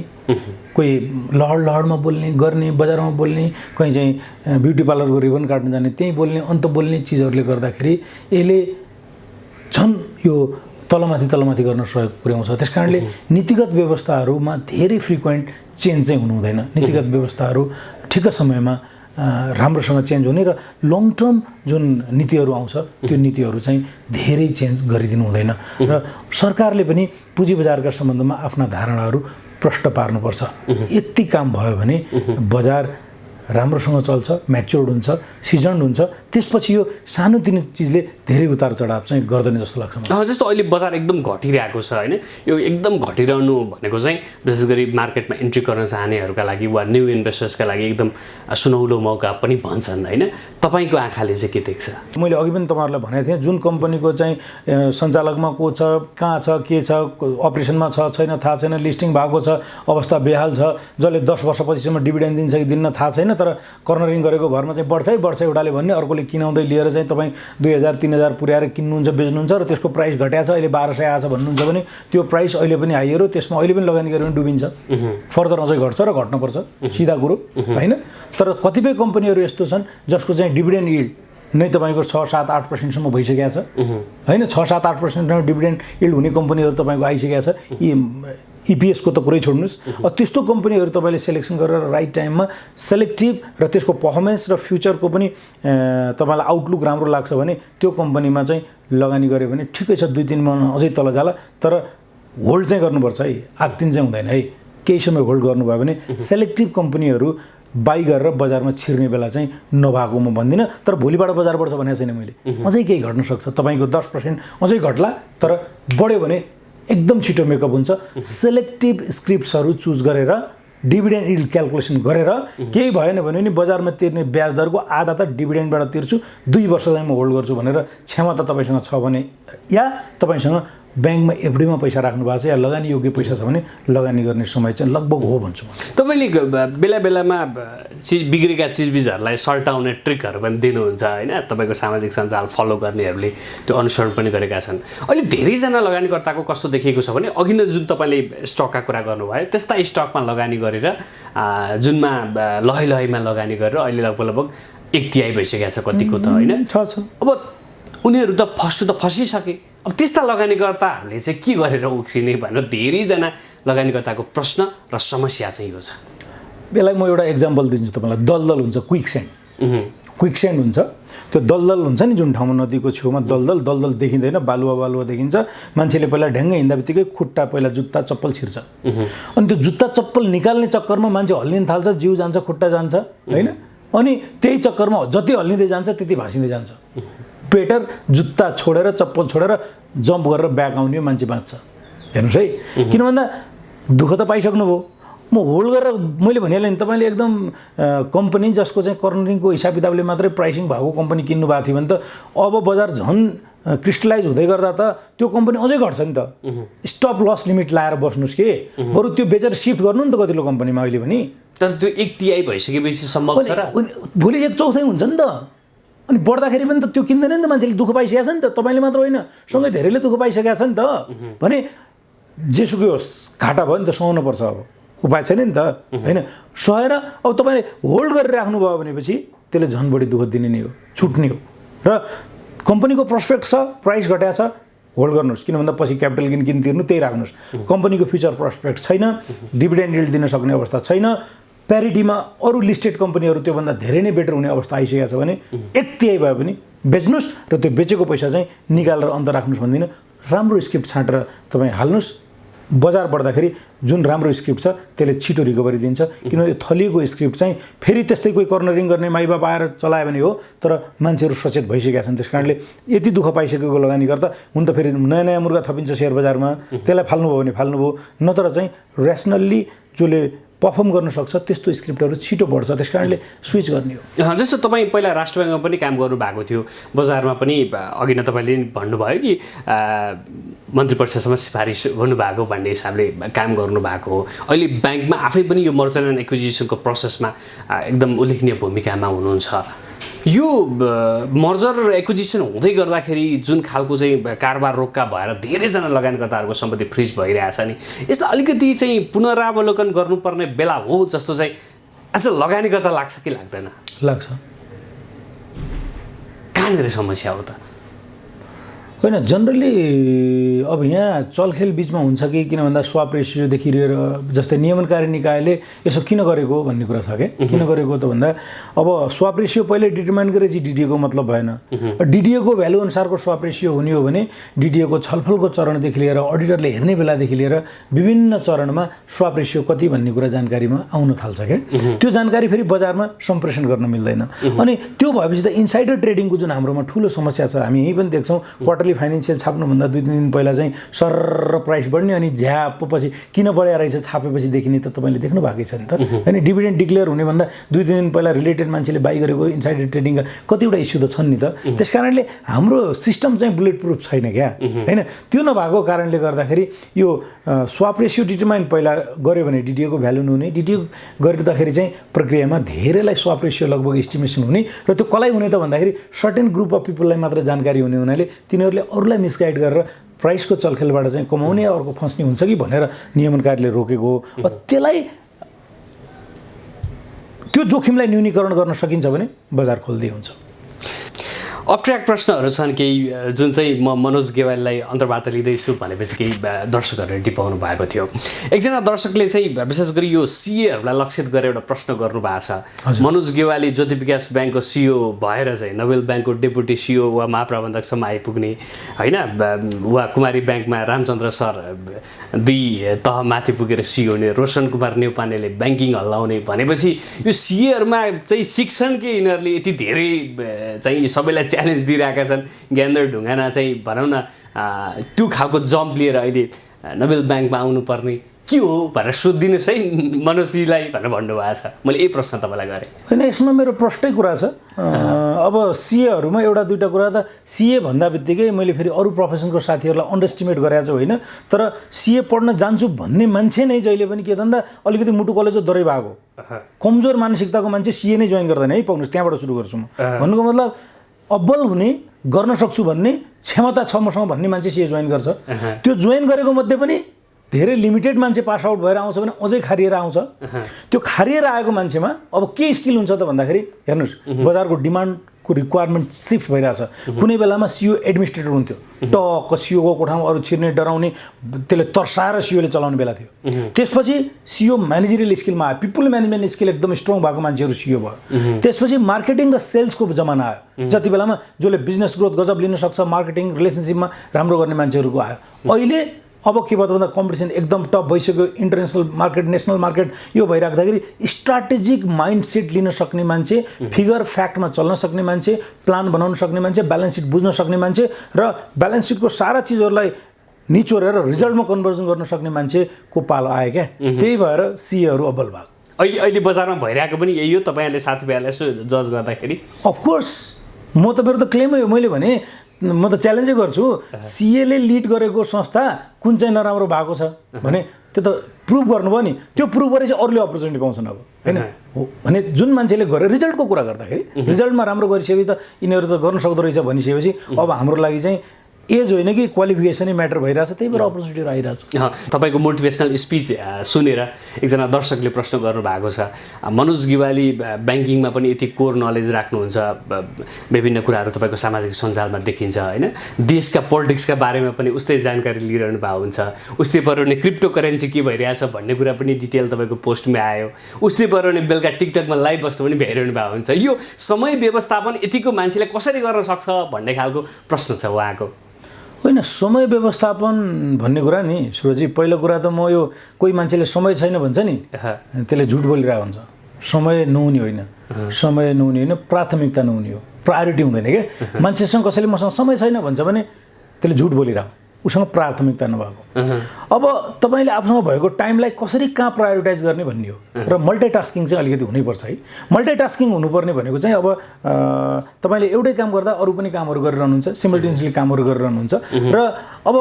Speaker 2: कोही लहरमा बोल्ने गर्ने, बजारमा बोल्ने, कहीँ चाहिँ ब्युटी पार्लरको रिबन काट्न जाने त्यहीँ बोल्ने, अन्त बोल्ने चिजहरूले गर्दाखेरि यसले झन् यो तलमाथि गर्न सहयोग पुर्याउँछ। त्यस कारणले नीतिगत व्यवस्थाहरूमा धेरै फ्रिक्वेन्ट चेन्ज चाहिँ हुनु हुँदैन। नीतिगत व्यवस्थाहरू ठिक्क समयमा राम्रोसँग चेन्ज हुने र लङ टर्म जुन नीतिहरू आउँछ त्यो नीतिहरू चाहिँ धेरै चेन्ज गरिदिनु हुँदैन। र सरकारले पनि पुँजी बजारका सम्बन्धमा आफ्ना धारणाहरू प्रष्ट पार्नुपर्छ। यति काम भयो भने बजार राम्रोसँग चल्छ, म्याच्योर्ड हुन्छ, सिजन्ड हुन्छ। त्यसपछि यो सानोतिनो चिजले धेरै उतार चढाव चाहिँ गर्दैन जस्तो लाग्छ मलाई।
Speaker 3: जस्तो अहिले बजार एकदम घटिरहेको छ होइन, यो एकदम घटिरहनु भनेको चाहिँ विशेष गरी मार्केटमा इन्ट्री गर्न चाहनेहरूका लागि वा न्यू इन्भेस्टर्सका लागि एकदम सुनौलो मौका पनि भन्छन् होइन। तपाईँको आँखाले चाहिँ के देख्छ?
Speaker 2: मैले अघि पनि तपाईँहरूलाई भनेको थिएँ, जुन कम्पनीको चाहिँ सञ्चालकमा को छ, कहाँ छ, के छ, अपरेसनमा छ छैन थाहा छैन, लिस्टिङ भएको छ, अवस्था बेहाल छ, जसले 10 वर्षपछिसम्म डिभिडेन्ड दिन्छ कि दिन्न थाहा छैन, तर कर्नरिङ गरेको भरमा चाहिँ बढ्छ एउटाले भन्ने, अर्कोले किनाउँदै लिएर चाहिँ तपाईँ 2000-3000 पुर्याएर किन्नुहुन्छ, बेच्नुहुन्छ र त्यसको प्राइस घट्या छ, अहिले 1200 आछ भन्नुहुन्छ भने त्यो प्राइस अहिले पनि हाई हो, त्यसमा अहिले पनि लगानी गऱ्यो भने डुबिन्छ, फर्दर अझै घट्छ र घट्न पर्छ, सिधा कुरो होइन। तर कतिपय कम्पनीहरू यस्तो छन् जसको चाहिँ डिभिडेन्ड यिल्ड नै तपाईँको 6-7-8% भइसकेको छ होइन। 6-7-8% डिभिडेन्ड यिल्ड हुने कम्पनीहरू तपाईँको आइसकेको छ। इपिएसको त कुरै छोड्नुहोस्। त्यस्तो कम्पनीहरू तपाईँले सेलेक्सन गरेर राइट टाइममा सेलेक्टिभ र त्यसको पर्फर्मेन्स र फ्युचरको पनि तपाईँलाई आउटलुक राम्रो लाग्छ भने त्यो कम्पनीमा चाहिँ लगानी गऱ्यो भने ठिकै छ, 2-3 महिना अझै तल जाला, तर होल्ड चाहिँ गर्नुपर्छ है, आत्तिन चाहिँ हुँदैन है। केही समय होल्ड गर्नुभयो भने सेलेक्टिभ कम्पनीहरू बाई गरेर बजारमा छिर्ने बेला चाहिँ नभएको म भन्दिनँ, तर भोलिबाट बजार बढ्छ भनेको छैन मैले। अझै केही घट्न सक्छ, तपाईँको 10% अझै घट्ला, तर बढ्यो भने एकदम छिटो मेकअप हुन्छ। सेलेक्टिभ स्क्रिप्ट्सहरू चुज गरेर डिभिडेन्ड यिल्ड क्यालकुलेसन गरेर केही भएन भने नि बजारमा तिर्ने ब्याज दरको आधा त डिभिडेन्डबाट तिर्छु, 2 वर्ष चाहिँ म होल्ड गर्छु भनेर क्षमता तपाईँसँग छ भने, या तपाईँसँग ब्याङ्कमा एफडीमा पैसा राख्नु भएको छ या लगानी योग्य पैसा छ भने लगानी गर्ने समय चाहिँ लगभग हो भन्छु म।
Speaker 3: तपाईँले बेला बेलामा बिग्रेका चिजबिजहरूलाई सल्टाउने ट्रिकहरू पनि दिनुहुन्छ होइन। तपाईँको सामाजिक सञ्जाल फलो गर्नेहरूले त्यो अनुसरण पनि गरेका छन्। अहिले धेरैजना लगानीकर्ताको कस्तो देखिएको छ भने अघि नै जुन तपाईँले स्टकका कुरा गर्नुभयो त्यस्ता स्टकमा लगानी गरेर जुनमा लहैमा लगानी गरेर अहिले लगभग 1/3 भइसकेको छ कतिको त होइन। अब उनीहरू त फसिसके अब त्यस्ता लगानीकर्ताहरूले चाहिँ के गरेर उक्सिने भनेर धेरैजना लगानीकर्ताको प्रश्न र समस्या चाहिँ यो छ।
Speaker 2: यसलाई म एउटा एक्जाम्पल दिन्छु तपाईँलाई। दलदल हुन्छ, क्विकस्यान्ड हुन्छ। त्यो दलदल हुन्छ नि जुन ठाउँमा नदीको छेउमा दलदल देखिँदैन, बालुवा देखिन्छ। मान्छेले पहिला ढ्याङ्गै हिँड्दा बित्तिकै खुट्टा पहिला जुत्ता चप्पल छिर्छ, अनि त्यो जुत्ता चप्पल निकाल्ने चक्करमा मान्छे हल्लिन थाल्छ, जिउ जान्छ, खुट्टा जान्छ होइन। अनि त्यही चक्करमा जति हल्लिँदै जान्छ त्यति भाँसिँदै जान्छ। बेटर जुत्ता छोडेर चप्पल छोडेर जम्प गरेर ब्याक आउने मान्छे बाँच्छ। हेर्नुहोस् है, किन भन्दा दुःख त पाइसक्नुभयो। म होल्ड गरेर मैले भनिहालेँ नि, तपाईँले एकदम कम्पनी जसको चाहिँ कर्नरिङको हिसाब किताबले मात्रै प्राइसिङ भएको कम्पनी किन्नु भएको थियो भने त अब बजार झन् क्रिस्टलाइज हुँदै गर्दा त त्यो कम्पनी अझै घट्छ नि त। स्टप लस लिमिट लाएर बस्नुहोस् कि, बरु त्यो बेचेर सिफ्ट गर्नु नि त कतिलो कम्पनीमा अहिले पनि।
Speaker 3: तर त्यो 1 TI भइसकेपछि सम्भव छ र
Speaker 2: भोलि 1/4 हुन्छ नि त। अनि बढ्दाखेरि पनि त त्यो किन्दैन नि त, मान्छेले दुःख पाइसकेको छ नि त। तपाईँले मात्र होइन, सँगै धेरैले दुःख पाइसकेको छ नि त। भने जेसुकै होस् घाटा भयो नि त, सुहाउनु पर्छ। अब उपाय छैन नि त होइन। सहेर अब तपाईँले होल्ड गरेर राख्नुभयो भनेपछि त्यसले झन् बढी दुःख दिने नै हो, छुट्ने हो। र कम्पनीको प्रस्पेक्ट छ, प्राइस घटाएको छ, होल्ड गर्नुहोस्। किन भन्दा पछि क्यापिटल किन तिर्नु त्यही राख्नुहोस्। कम्पनीको फ्युचर प्रस्पेक्ट छैन, डिभिडेन्ड यिल्ड दिन सक्ने अवस्था छैन, प्यारिटीमा अरू लिस्टेड कम्पनीहरू त्योभन्दा धेरै नै बेटर हुने अवस्था आइसकेको छ भने 1 TI भए पनि बेच्नुहोस् र त्यो बेचेको पैसा चाहिँ निकालेर अन्त राख्नुहोस् भन्दिनँ। राम्रो स्क्रिप्ट छाँटेर तपाईँ हाल्नुहोस्। बजार बढ्दाखेरि जुन राम्रो स्क्रिप्ट छ त्यसले छिटो रिकभरी दिन्छ। किनभने यो थलिएको स्क्रिप्ट चाहिँ फेरि त्यस्तै कोही कर्नरिङ गर्ने माइबाप आएर चलायो भने हो, तर मान्छेहरू सचेत भइसकेका छन्। त्यस कारणले यति दुःख पाइसकेको लगानीकर्ता हुन त फेरि नयाँ मुर्गा थपिन्छ सेयर बजारमा, त्यसलाई फाल्नुभयो भने फाल्नुभयो, नत्र चाहिँ ऱ्यासनल्ली जसले पर्फर्म गर्न सक्छ त्यस्तो स्क्रिप्टहरू छिटो बढ्छ। त्यस कारणले स्विच गर्ने हो।
Speaker 3: जस्तो तपाईँ पहिला राष्ट्र ब्याङ्कमा पनि काम गर्नुभएको थियो, बजारमा पनि अघि नै तपाईँले भन्नुभयो कि मन्त्री परिषदसम्म सिफारिस गर्नुभएको भन्ने हिसाबले काम गर्नुभएको हो। अहिले ब्याङ्कमा आफै पनि यो मर्जर एन्ड एक्विजिसनको प्रोसेसमा एकदम उल्लेखनीय भूमिकामा हुनुहुन्छ। यो मर्जर र एक्विजिसन हुँदै गर्दाखेरि जुन खालको चाहिँ कारोबार रोक्का भएर धेरैजना लगानीकर्ताहरूको सम्पत्ति फ्रिज भइरहेछ नि, यस्तो अलिकति चाहिँ पुनरावलोकन गर्नुपर्ने बेला हो जस्तो चाहिँ अझ लगानीकर्ता लाग्छ कि लाग्दैन?
Speaker 2: लाग्छ।
Speaker 3: कहाँनिर समस्या हो त?
Speaker 2: होइन, जनरली अब यहाँ चलखेल बिचमा हुन्छ कि किन भन्दा स्वाप रेसियोदेखि लिएर जस्तै नियमनकारी निकायले यसो किन गरेको भन्ने कुरा छ क्या। किन गरेको त भन्दा अब स्वाप रेसियो पहिले डिटर्माइन गरेपछि डिडिएको मतलब भएन। डिडिएको भ्यालु अनुसारको स्वाप रेसियो हुने हो भने डिडिएको छलफलको चरणदेखि लिएर अडिटरले हेर्ने बेलादेखि लिएर विभिन्न चरणमा स्वाप रेसियो कति भन्ने कुरा जानकारीमा आउन थाल्छ क्या। त्यो जानकारी फेरि बजारमा सम्प्रेषण गर्न मिल्दैन। अनि त्यो भएपछि त इन्साइडर ट्रेडिङको जुन हाम्रोमा ठुलो समस्या छ, हामी यही पनि देख्छौँ। क्वार्टरली फाइनेन्सियल छाप्नुभन्दा 2-3 दिन पहिला चाहिँ सर प्राइस बढ्ने, अनि झ्याप पछि किन बढ्या रहेछ छापेपछि देखिने त तपाईँले देख्नु भएकै छ नि त होइन। डिभिडेन्ड डिक्लेयर हुनेभन्दा 2-3 दिन पहिला रिलेटेड मान्छेले बाई गरेको इन्साइडर ट्रेडिङका कतिवटा इस्यु त छन् नि त। त्यस कारणले हाम्रो सिस्टम चाहिँ बुलेट प्रुफ छैन क्या होइन। त्यो नभएको कारणले गर्दाखेरि यो स्वाप रेसियो डिटर्माइन पहिला गऱ्यो भने डिडिएको भ्यालु नहुने, डिडिएको गर्दाखेरि चाहिँ प्रक्रियामा धेरैलाई स्वाप रेसियो लगभग इस्टिमेसन हुने, र त्यो कसलाई हुने त भन्दाखेरि सर्टेन ग्रुप अफ पिपललाई मात्र जानकारी हुने हुनाले तिनीहरूले अरूलाई मिसगाइड गरेर प्राइसको चलखेलबाट चाहिँ कमाउने अर्को फस्ने हुन्छ कि भनेर नियमनकारीले रोकेको हो। त्यसलाई त्यो जोखिमलाई न्यूनीकरण गर्न सकिन्छ भने बजार खोल्दै हुन्छ।
Speaker 3: अप्ट्र्याक प्रश्नहरू छन् केही जुन चाहिँ म मनोज गेवालीलाई अन्तर्वार्ता लिँदैछु भनेपछि केही दर्शकहरूले टिपाउनु भएको थियो। एकजना दर्शकले चाहिँ विशेष गरी यो सिएहरूलाई लक्षित गरेर एउटा प्रश्न गर्नुभएको छ। मनोज गेवाली ज्योति विकास ब्याङ्कको सिओ भएर चाहिँ नोबेल ब्याङ्कको डेपुटी सिओ वा महाप्रबन्धकसम्म आइपुग्ने होइन, वा कुमारी ब्याङ्कमा रामचन्द्र सर 2 तह माथि पुगेर सिओ हुने, रोशन कुमार नेउपानेले ब्याङ्किङ हल्लाउने भनेपछि यो सिएहरूमा चाहिँ शिक्षण के यिनीहरूले यति धेरै चाहिँ सबैलाई च्यालेन्ज दिइरहेका छन्। ज्ञानेन्द्र ढुङ्गाना चाहिँ भनौँ न त्यो खालको जम्प लिएर अहिले नोबेल ब्याङ्कमा आउनुपर्ने के हो भनेर सोधिदिनुहोस् है मनोजीलाई भनेर भन्नुभएको छ। मैले यही प्रश्न तपाईँलाई गरेँ।
Speaker 2: होइन, यसमा मेरो प्रष्टै कुरा छ। अब सिएहरूमा एउटा दुईवटा कुरा त सिए भन्दा बित्तिकै मैले फेरि अरू प्रोफेसनको साथीहरूलाई अन्डरस्टिमेट गरेको छु होइन, तर सिए पढ्न जान्छु भन्ने मान्छे नै जहिले पनि के भन्दा अलिकति मुटु कलेजो दरै भएको कमजोर मानसिकताको मान्छे सिए नै जोइन गर्दैन है। पाउनुहोस्, त्यहाँबाट सुरु गर्छु म। भन्नुको मतलब अब्बल हुने, गर्न सक्छु भन्ने क्षमता छ मसँग भन्ने मान्छे सिए जोइन गर्छ। त्यो जोइन गरेको मध्ये पनि धेरै लिमिटेड मान्छे पास आउट भएर आउँछ भने अझै खारिएर आउँछ। त्यो खारिएर आएको मान्छेमा अब के स्किल हुन्छ त भन्दाखेरि हेर्नुहोस्, बजारको डिमान्ड को रिक्वायरमेन्ट सिफ्ट भइरहेछ। कुनै बेलामा सिओ एडमिनिस्ट्रेटर हुन्थ्यो, टक्क सिओको कोठामा अरू छिर्ने डराउने, त्यसले तर्साएर सिओले चलाउने बेला थियो। त्यसपछि सिओ म्यानेजरियल स्किलमा आयो, पिपुल म्यानेजमेन्ट स्किल एकदम स्ट्रङ भएको मान्छेहरू सिओ भयो। त्यसपछि मार्केटिङ र सेल्सको जमाना आयो, जति बेलामा जसले बिजनेस ग्रोथ गजब लिन सक्छ, मार्केटिङ रिलेसनसिपमा राम्रो गर्ने मान्छेहरूको आयो। अहिले अब के भयो भन्दा कम्पिटिसन एकदम टप भइसक्यो, इन्टरनेसनल मार्केट, नेसनल मार्केट यो भइराख्दाखेरि स्ट्राटेजिक माइन्डसेट लिन सक्ने मान्छे, फिगर फ्याक्टमा चल्न सक्ने मान्छे, प्लान बनाउन सक्ने मान्छे, ब्यालेन्स सिट बुझ्न सक्ने मान्छे र ब्यालेन्स सिटको सारा चिजहरूलाई निचोरेर रिजल्टमा कन्भर्जन गर्न सक्ने मान्छेको पालो आयो क्या। त्यही भएर सिएहरू अब्बल भएको।
Speaker 3: अहिले बजारमा भइरहेको पनि यही हो, तपाईँहरूले साथीभाइहरूलाई यसो जज गर्दाखेरि?
Speaker 2: अफकोर्स म त मेरो त क्लेमै हो, मैले भने म त च्यालेन्जै गर्छु, सिएले लिड गरेको संस्था कुन चाहिँ नराम्रो भएको छ भने त्यो त प्रुभ गर्नुभयो नि, त्यो प्रुभ गरेपछि अरूले अपर्च्युनिटी पाउँछन् अब, होइन हो भने जुन मान्छेले गरेर रिजल्टको कुरा गर्दाखेरि रिजल्टमा राम्रो गरिसकेपछि त यिनीहरू त गर्न सक्दो रहेछ भनिसकेपछि अब हाम्रो लागि चाहिँ एज होइन कि क्वालिफिकेसनै म्याटर भइरहेछ, त्यही भएर अपर्च्युनिटीहरू आइरहेछ।
Speaker 3: तपाईँको मोटिभेसनल स्पिच सुनेर एकजना दर्शकले प्रश्न गर्नुभएको छ, मनोज गिवाली ब्याङ्किङमा पनि यति कोर नलेज राख्नुहुन्छ, विभिन्न कुराहरू तपाईँको सामाजिक सञ्जालमा देखिन्छ होइन, देशका पोलिटिक्सका बारेमा पनि उस्तै जानकारी लिइरहनु भएको हुन्छ, उस्तै पऱ्यो भने क्रिप्टो करेन्सी के भइरहेछ भन्ने कुरा पनि डिटेल तपाईँको पोस्टमा आयो, उस्तै पऱ्यो भने बेलुका टिकटकमा लाइभ बस्नु पनि भइरहनु भएको हुन्छ। यो समय व्यवस्थापन यतिको मान्छेले कसरी गर्न सक्छ भन्ने खालको प्रश्न छ उहाँको।
Speaker 2: होइन, समय व्यवस्थापन भन्ने कुरा नि सुरजी, पहिलो कुरा त म यो कोही मान्छेले समय छैन भन्छ नि, त्यसले झुट बोलिरहेको हुन्छ। समय नहुने होइन, समय नहुने होइन, प्राथमिकता नहुने हो, प्रायोरिटी हुँदैन क्या। मान्छेसँग कसैले मसँग समय छैन भन्छ भने त्यसले झुट बोलिरहेको, उसँग प्राथमिकता नभएको। अब तपाईँले आफूसँग भएको टाइमलाई कसरी कहाँ प्रायोरिटाइज गर्ने भन्ने हो र मल्टिटास्किङ चाहिँ अलिकति हुनैपर्छ है। मल्टिटास्किङ हुनुपर्ने भनेको चाहिँ अब तपाईँले एउटै काम गर्दा अरू पनि कामहरू गरिरहनुहुन्छ, सिमल्टेनियसली कामहरू गरिरहनुहुन्छ र अब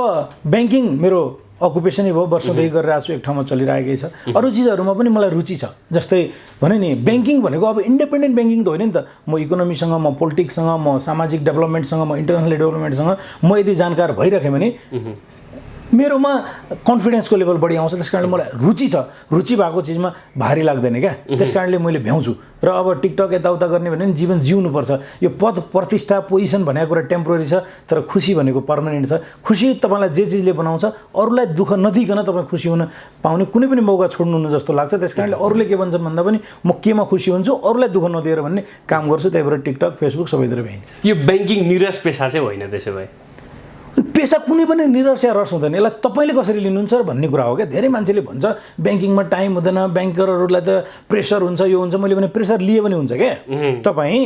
Speaker 2: ब्याङ्किङ मेरो अकुपेसनै भयो, वर्षौँदेखि गरिरहेको छु, एक ठाउँमा चलिरहेकै छ। अरू चिजहरूमा पनि मलाई रुचि छ, जस्तै भने नि ब्याङ्किङ भनेको अब इन्डिपेन्डेन्ट ब्याङ्किङ त होइन नि त, म इकोनोमीसँग, म पोलिटिक्ससँग, म सामाजिक डेभलपमेन्टसँग, म इन्टरनेसनल डेभलपमेन्टसँग म यदि जानकार भइराखेँ भने मेरोमा कन्फिडेन्सको लेभल बढी आउँछ। त्यस कारणले मलाई रुचि छ, रुचि भएको चिजमा भारी लाग्दैन क्या, त्यस कारणले मैले भ्याउँछु। र अब टिकटक यताउता गर्ने भने जीवन जिउनुपर्छ। यो पद प्रतिष्ठा पोजिसन भनेको कुरा टेम्पोररी छ, तर खुसी भनेको पर्मानेन्ट छ। खुसी तपाईँलाई जे चिजले बनाउँछ, अरूलाई दुःख नदिकन तपाईँ खुसी हुन पाउने कुनै पनि मौका छोड्नुहुन्न जस्तो लाग्छ। त्यस कारणले अरूले के भन्छन् भन्दा पनि म केमा खुसी हुन्छु, अरूलाई दुःख नदिएर भन्ने काम गर्छु। त्यही भएर टिकटक, फेसबुक सबैतिर भ्याइन्छ।
Speaker 3: यो ब्याङ्किङ निरस पेसा चाहिँ होइन त्यसो भए?
Speaker 2: पेसा कुनै पनि निरस या रस हुँदैन, यसलाई तपाईँले कसरी लिनुहुन्छ भन्ने कुरा हो क्या। धेरै मान्छेले भन्छ ब्याङ्किङमा टाइम हुँदैन, ब्याङ्करहरूलाई त प्रेसर हुन्छ, यो हुन्छ। मैले भने प्रेसर लिए पनि हुन्छ क्या। तपाईँ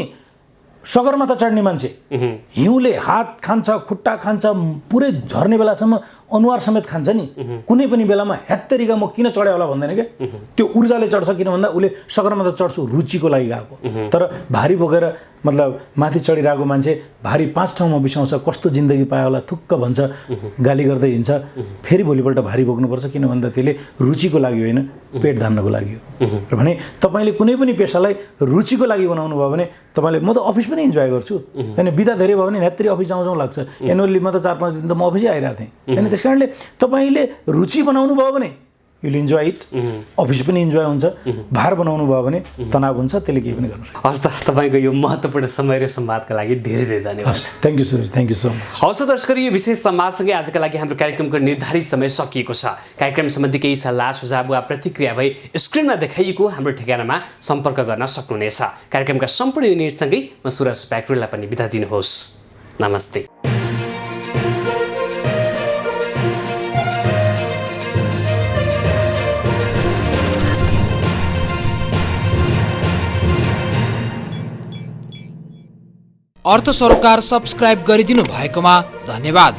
Speaker 2: सगरमाथा चढ्ने मान्छे हिउँले हात खान्छ, खुट्टा खान्छ, पुरै झर्ने बेलासम्म अनुहार समेत खान्छ नि, कुनै पनि बेलामा हेत्तेरिका म किन चढेँ होला भन्दैन क्या। त्यो ऊर्जाले चढ्छ, किन भन्दा उसले सगरमाथा चढ्छु रुचिको लागि गएको। तर भारी बोकेर मतलब माथि चढिरहेको मान्छे भारी 5 ठाउँमा बिसाउँछ, कस्तो जिन्दगी पायो होला थुक्क भन्छ, गाली गर्दै हिँड्छ। फेरि भोलिपल्ट भारी बोक्नुपर्छ, किन भन्दा त्यसले रुचिको लागि होइन, पेट धान्नको लागि हो। र भने तपाईँले कुनै पनि पेसालाई रुचिको लागि बनाउनु भयो भने तपाईँले, म त अफिस पनि इन्जोय गर्छु होइन, बिदा धेरै भयो भने हेत्तरी अफिस जाउँ लाग्छ। एनुअल्लीमा त 4-5 दिन त म अफिसै आइरहेको थिएँ होइन। त्यस कारणले तपाईँले रुचि बनाउनु भयो भने युल इन्जोय इट, अफिस पनि इन्जोय हुन्छ। भार बनाउनु भयो भने तनाव हुन्छ, त्यसले केही पनि गर्नु सक्छ।
Speaker 3: हस् त, तपाईँको यो महत्त्वपूर्ण समय र संवादका लागि धेरै धेरै धन्यवाद।
Speaker 2: Thank you Suresh, thank you so much.
Speaker 3: हवस् दर्शकहरू, यो विशेष संवादसँगै आजका लागि हाम्रो कार्यक्रमको निर्धारित समय सकिएको छ। कार्यक्रम सम्बन्धी केही सल्लाह सुझाव वा प्रतिक्रिया भई स्क्रिनमा देखाइएको हाम्रो ठेगानामा सम्पर्क गर्न सक्नुहुनेछ। कार्यक्रमका सम्पूर्ण युनिटसँगै म सुरज प्याक्रुलाई पनि बिदा दिनुहोस्। नमस्ते।
Speaker 1: अर्थ सरोकार सब्स्क्राइब गरिदिनु भएकोमा धन्यवाद।